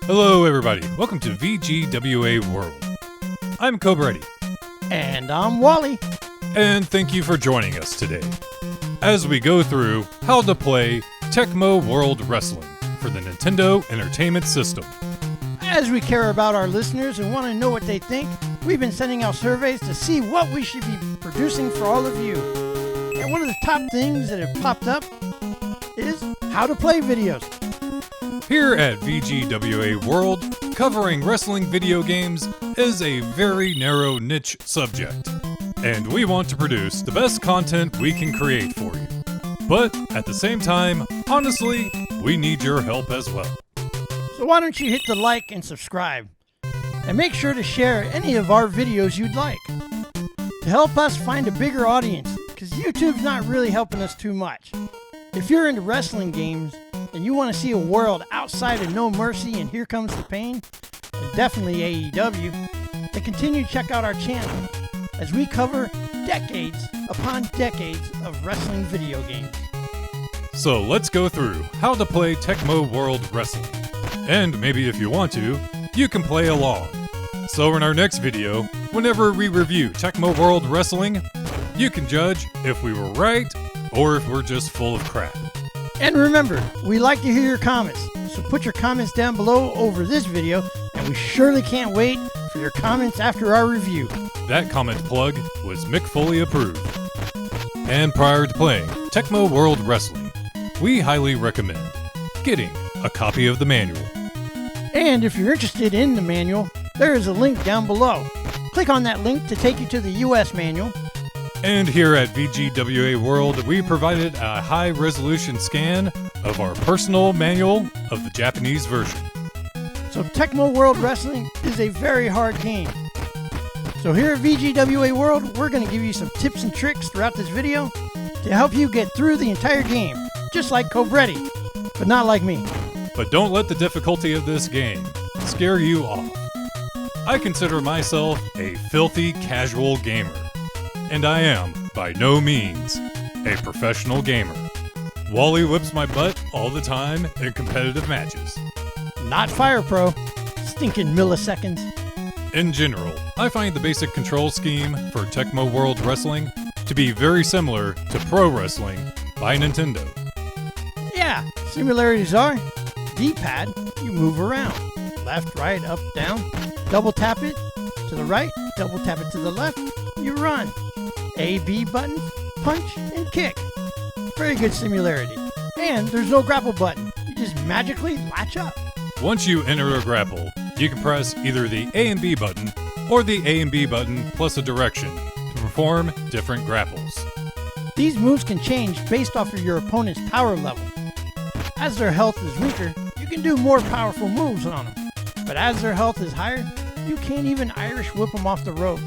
Hello, everybody. Welcome to VGWAworld. I'm Cobrettie. And I'm Wally. And thank you for joining us today as we go through how to play Tecmo World Wrestling for the Nintendo Entertainment System. As we care about our listeners and want to know what they think, we've been sending out surveys to see what we should be producing for all of you. And one of the top things that have popped up is how to play videos. Here at VGWAworld, covering wrestling video games is a very narrow niche subject, and we want to produce the best content we can create for you. But at the same time, honestly, we need your help as well. So why don't you hit the like and subscribe, and make sure to share any of our videos you'd like, to help us find a bigger audience, because YouTube's not really helping us too much. If you're into wrestling games, and you want to see a world outside of No Mercy and Here Comes the Pain, and definitely AEW, then continue to check out our channel as we cover decades upon decades of wrestling video games. So let's go through how to play Tecmo World Wrestling. And maybe if you want to, you can play along. So in our next video, whenever we review Tecmo World Wrestling, you can judge if we were right or if we're just full of crap. And remember, we like to hear your comments, so put your comments down below over this video, and we surely can't wait for your comments after our review. That comment plug was Mick Foley approved. And prior to playing Tecmo World Wrestling, we highly recommend getting a copy of the manual. And if you're interested in the manual, there is a link down below. Click on that link to take you to the US manual. And here at VGWAworld, we provided a high-resolution scan of our personal manual of the Japanese version. So Tecmo World Wrestling is a very hard game. So here at VGWAworld, we're going to give you some tips and tricks throughout this video to help you get through the entire game, just like Cobrettie, but not like me. But don't let the difficulty of this game scare you off. I consider myself a filthy casual gamer. And I am, by no means, a professional gamer. Wally whips my butt all the time in competitive matches. Not Fire Pro. Stinking milliseconds. In general, I find the basic control scheme for Tecmo World Wrestling to be very similar to Pro Wrestling by Nintendo. Yeah, similarities are D-pad, you move around. Left, right, up, down. Double tap it to the right, double tap it to the left, you run. A, B button, punch, and kick. Very good similarity. And there's no grapple button. You just magically latch up. Once you enter a grapple, you can press either the A and B button or the A and B button plus a direction to perform different grapples. These moves can change based off of your opponent's power level. As their health is weaker, you can do more powerful moves on them. But as their health is higher, you can't even Irish whip them off the ropes.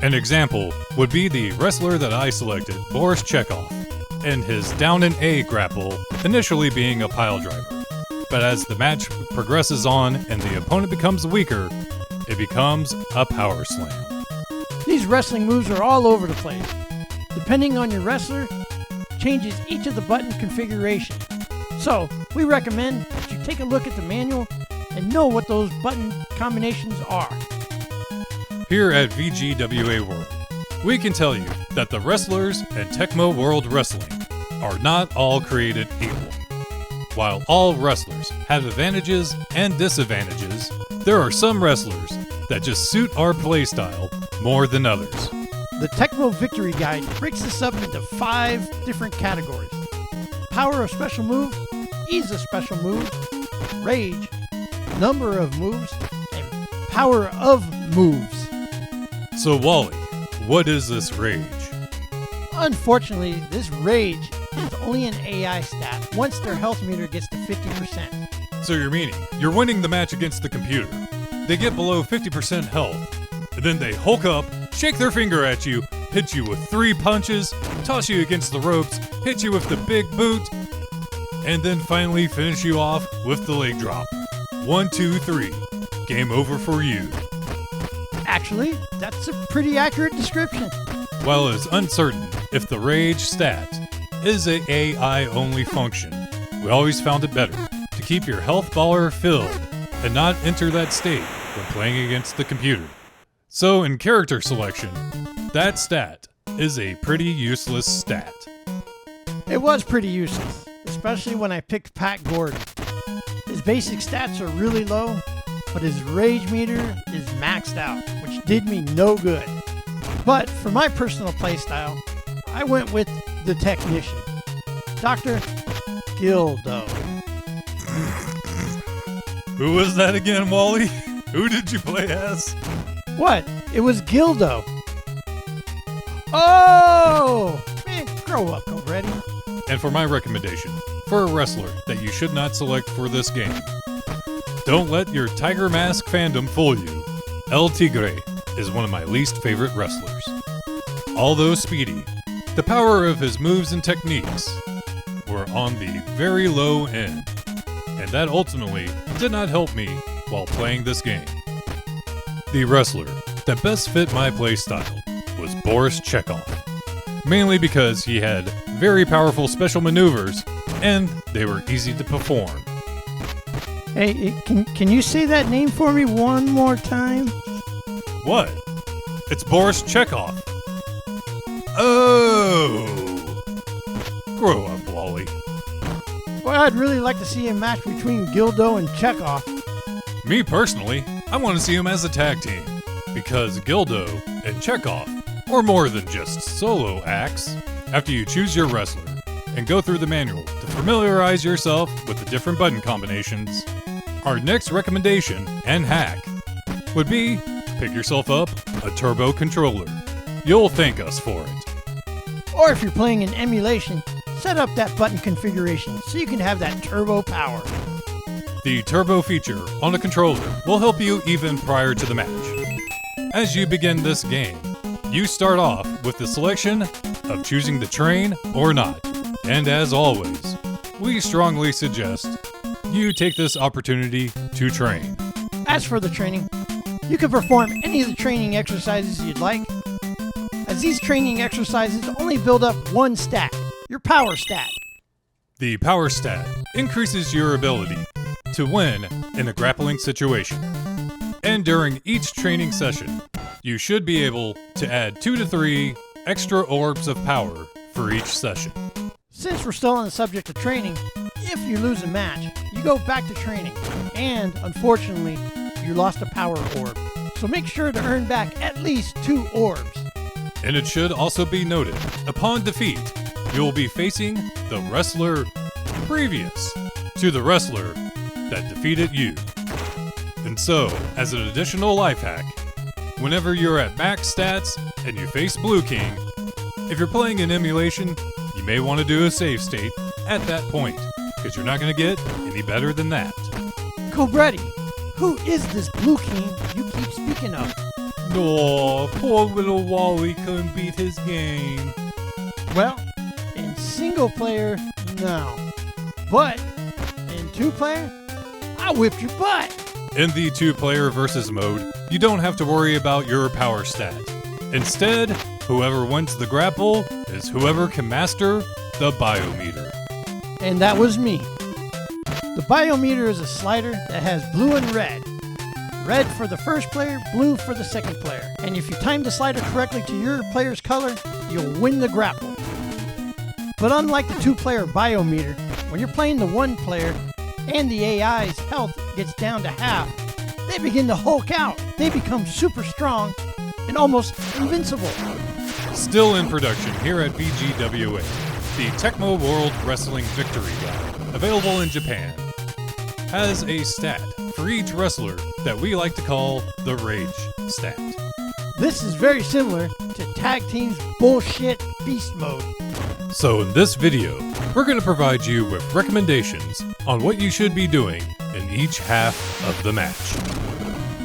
An example would be the wrestler that I selected, Boris Chekhov, and his down and A grapple initially being a pile driver. But as the match progresses on and the opponent becomes weaker, it becomes a power slam. These wrestling moves are all over the place. Depending on your wrestler, changes each of the button configurations. So, we recommend that you take a look at the manual and know what those button combinations are. Here at VGWAworld, we can tell you that the wrestlers in Tecmo World Wrestling are not all created equal. While all wrestlers have advantages and disadvantages, there are some wrestlers that just suit our playstyle more than others. The Tecmo Victory Guide breaks this up into 5 different categories. Power of special move, ease of special moves, rage, number of moves, and power of moves. So Wally, what is this rage? Unfortunately, this rage is only an AI stat once their health meter gets to 50%. So you're meaning, you're winning the match against the computer. They get below 50% health, and then they hulk up, shake their finger at you, hit you with 3 punches, toss you against the ropes, hit you with the big boot, and then finally finish you off with the leg drop. 1, 2, 3. Game over for you. Actually, that's a pretty accurate description. While it's uncertain if the rage stat is a AI-only function, we always found it better to keep your health bar filled and not enter that state when playing against the computer. So in character selection, that stat is a pretty useless stat. It was pretty useless, especially when I picked Pat Gordon. His basic stats are really low, but his rage meter is maxed out, which did me no good. But for my personal playstyle, I went with the technician, Dr. Gildo. Who was that again, Wally? Who did you play as? What? It was Gildo. Oh! Man, grow up, Cobrettie. And for my recommendation, for a wrestler that you should not select for this game, don't let your Tiger Mask fandom fool you. El Tigre is one of my least favorite wrestlers. Although speedy, the power of his moves and techniques were on the very low end, and that ultimately did not help me while playing this game. The wrestler that best fit my playstyle was Boris Chekhov, mainly because he had very powerful special maneuvers and they were easy to perform. Hey, can you say that name for me one more time? What? It's Boris Chekhov. Oh! Grow up, Wally. Well, I'd really like to see a match between Gildo and Chekhov. Me personally, I want to see him as a tag team, because Gildo and Chekhov are more than just solo acts. After you choose your wrestler and go through the manual to familiarize yourself with the different button combinations, our next recommendation and hack would be pick yourself up a turbo controller. You'll thank us for it. Or if you're playing in emulation, set up that button configuration so you can have that turbo power. The turbo feature on a controller will help you even prior to the match. As you begin this game, you start off with the selection of choosing the train or not. And as always, we strongly suggest you take this opportunity to train. As for the training, you can perform any of the training exercises you'd like, as these training exercises only build up one stat, your power stat. The power stat increases your ability to win in a grappling situation. And during each training session, you should be able to add 2 to 3 extra orbs of power for each session. Since we're still on the subject of training, if you lose a match, you go back to training, and unfortunately, you lost a power orb. So make sure to earn back at least 2 orbs. And it should also be noted, upon defeat, you will be facing the wrestler previous to the wrestler that defeated you. And so, as an additional life hack, whenever you're at max stats and you face Blue King, if you're playing in emulation, you may want to do a save state at that point, because you're not going to get any better than that. Cobrettie, who is this Blue King you keep speaking of? No, poor little Wally couldn't beat his game. Well, in single player, no. But in 2-player, I whipped your butt. In the 2-player versus mode, you don't have to worry about your power stat. Instead, whoever wins the grapple is whoever can master the Biometer. And that was me. The Biometer is a slider that has blue and red. Red for the first player, blue for the second player. And if you time the slider correctly to your player's color, you'll win the grapple. But unlike the 2-player Biometer, when you're playing the 1-player and the AI's health gets down to half, they begin to Hulk out. They become super strong and almost invincible. Still in production here at VGWA, the Tecmo World Wrestling Victory Guide, available in Japan, has a stat for each wrestler that we like to call the Rage stat. This is very similar to Tag Team's bullshit beast mode. So in this video, we're going to provide you with recommendations on what you should be doing in each half of the match.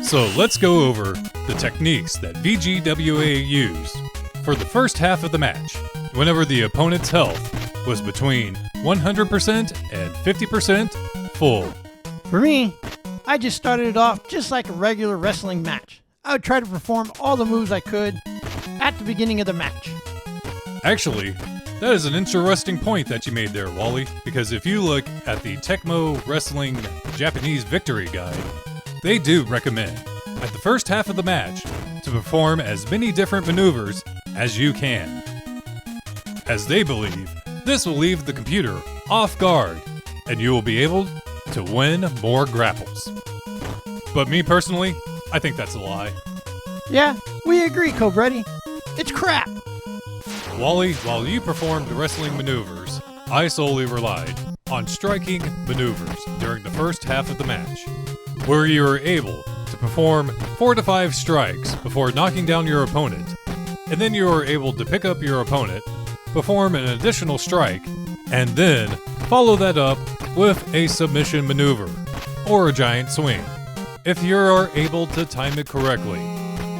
So let's go over the techniques that VGWA used for the first half of the match, whenever the opponent's health was between 100% and 50% full. For me, I just started it off just like a regular wrestling match. I would try to perform all the moves I could at the beginning of the match. Actually, That is an interesting point that you made there, Wally, because if you look at the Tecmo Wrestling Japanese Victory Guide, they do recommend, at the first half of the match, to perform as many different maneuvers as you can, as they believe this will leave the computer off guard, and you will be able to win more grapples. But me personally, I think that's a lie. Yeah, we agree, Cobrettie. It's crap. Wally, while you performed wrestling maneuvers, I solely relied on striking maneuvers during the first half of the match, where you were able to perform 4 to 5 strikes before knocking down your opponent, and then you were able to pick up your opponent, perform an additional strike, and then follow that up with a submission maneuver, or a giant swing. If you are able to time it correctly,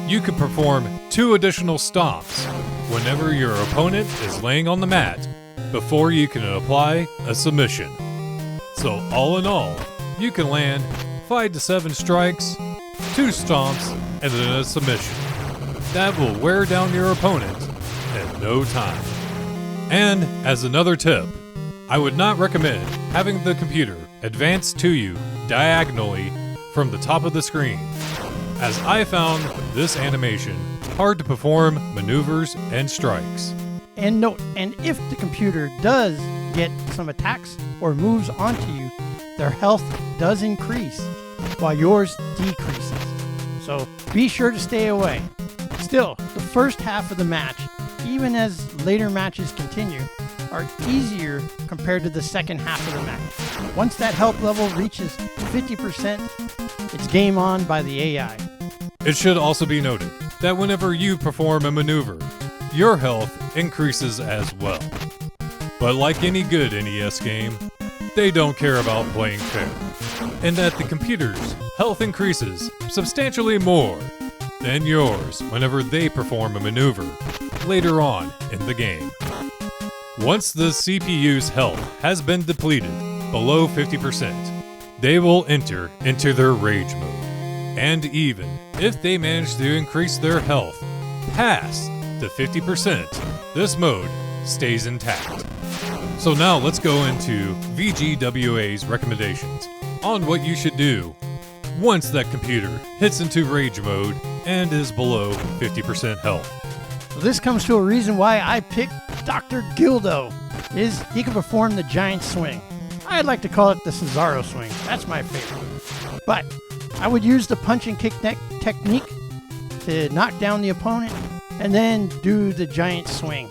you can perform 2 additional stomps whenever your opponent is laying on the mat before you can apply a submission. So all in all, you can land 5 to 7 strikes, 2 stomps, and then a submission. That will wear down your opponent in no time. And as another tip, I would not recommend having the computer advance to you diagonally from the top of the screen, as I found this animation hard to perform maneuvers and strikes. And note, and if the computer does get some attacks or moves onto you, their health does increase while yours decreases. So be sure to stay away. Still, the first half of the match, even as later matches continue, are easier compared to the second half of the match. Once that health level reaches 50%, it's game on by the AI. It should also be noted that whenever you perform a maneuver, your health increases as well. But like any good NES game, they don't care about playing fair, and that the computer's health increases substantially more than yours whenever they perform a maneuver later on in the game. Once the CPU's health has been depleted below 50%, they will enter into their rage mode. And even if they manage to increase their health past the 50%, this mode stays intact. So now let's go into VGWA's recommendations on what you should do once that computer hits into rage mode and is below 50% health. So this comes to a reason why I picked Dr. Gildo, is he can perform the giant swing. I'd like to call it the Cesaro swing. That's my favorite. But I would use the punch and kick technique to knock down the opponent and then do the giant swing.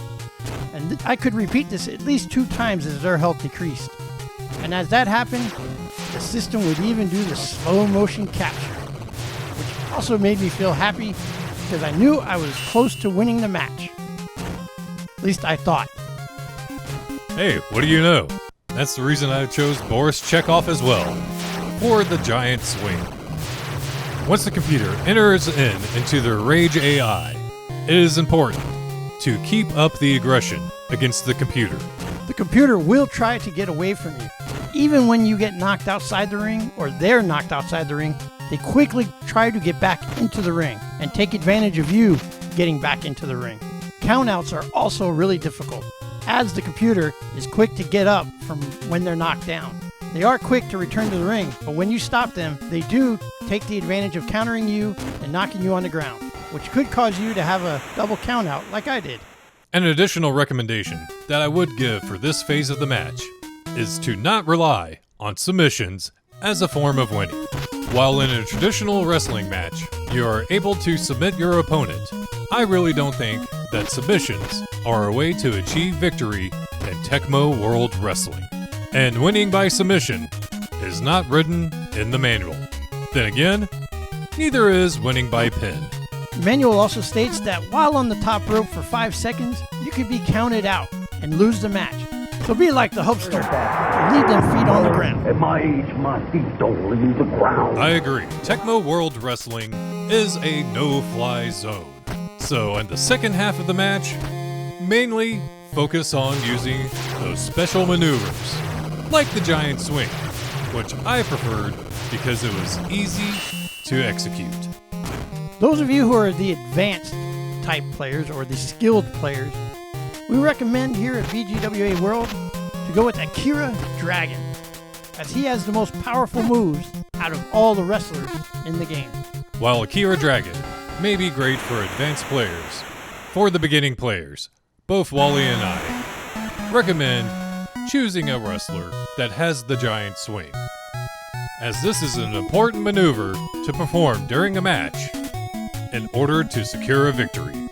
And I could repeat this at least 2 times as their health decreased. And as that happened, the system would even do the slow motion capture, which also made me feel happy because I knew I was close to winning the match. At least I thought. Hey, what do you know? That's the reason I chose Boris Chekhov as well, for the giant swing. Once the computer enters into their rage AI, it is important to keep up the aggression against the computer. The computer will try to get away from you. Even when you get knocked outside the ring, or they're knocked outside the ring, they quickly try to get back into the ring and take advantage of you getting back into the ring. Countouts are also really difficult, as the computer is quick to get up from when they're knocked down. They are quick to return to the ring, but when you stop them, they do take the advantage of countering you and knocking you on the ground, which could cause you to have a double countout like I did. An additional recommendation that I would give for this phase of the match is to not rely on submissions as a form of winning. While in a traditional wrestling match, you are able to submit your opponent, I really don't think that submissions are a way to achieve victory in Tecmo World Wrestling. And winning by submission is not written in the manual. Then again, neither is winning by pin. The manual also states that while on the top rope for 5 seconds, you could be counted out and lose the match. So be like the Hopster and leave them feet on the ground. At my age, my feet don't leave the ground. I agree. Tecmo World Wrestling is a no-fly zone. So in the second half of the match, mainly focus on using those special maneuvers, like the giant swing, which I preferred because it was easy to execute. Those of you who are the advanced type players or the skilled players We recommend here at VGWAworld to go with Akira Dragon, as he has the most powerful moves out of all the wrestlers in the game. While Akira Dragon may be great for advanced players, for the beginning players, both Wally and I recommend choosing a wrestler that has the giant swing, as this is an important maneuver to perform during a match in order to secure a victory.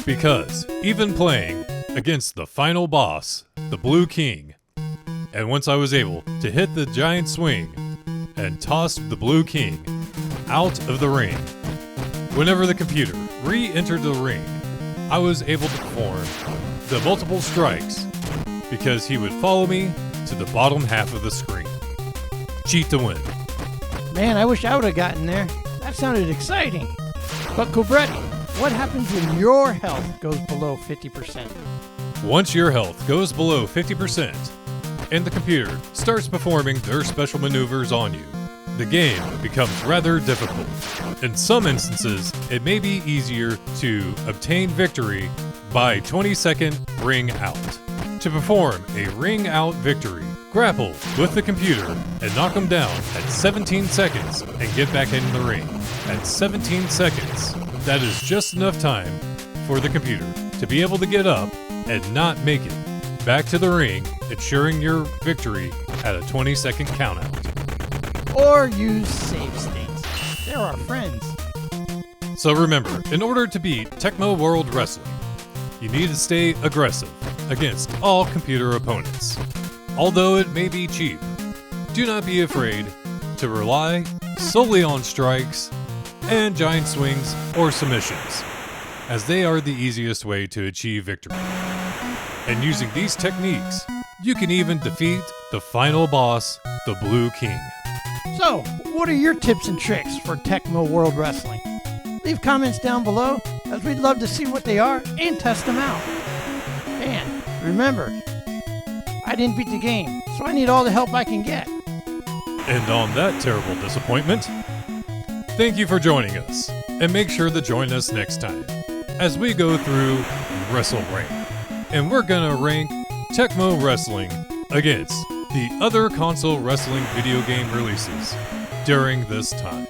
Because even playing against the final boss, the Blue King, and once I was able to hit the giant swing and tossed the Blue King out of the ring, whenever the computer re-entered the ring, I was able to perform the multiple strikes because he would follow me to the bottom half of the screen. Cheat to win. Man, I wish I would have gotten there. That sounded exciting. But Cobrettie, what happens when your health goes below 50%? Once your health goes below 50% and the computer starts performing their special maneuvers on you, the game becomes rather difficult. In some instances, it may be easier to obtain victory by 20-second ring out. To perform a ring out victory, grapple with the computer and knock him down at 17 seconds and get back in the ring. At 17 seconds, that is just enough time for the computer to be able to get up and not make it back to the ring, ensuring your victory at a 20-second countout. Or use save states. They're our friends. So remember, in order to beat Tecmo World Wrestling, you need to stay aggressive against all computer opponents. Although it may be cheap, do not be afraid to rely solely on strikes and giant swings or submissions, as they are the easiest way to achieve victory. And using these techniques, you can even defeat the final boss, the Blue King. So, what are your tips and tricks for Tecmo World Wrestling? Leave comments down below, as we'd love to see what they are and test them out. And remember, I didn't beat the game, so I need all the help I can get. And on that terrible disappointment, thank you for joining us, and make sure to join us next time as we go through Wrestle Rank. And we're gonna rank Tecmo Wrestling against the other console wrestling video game releases during this time.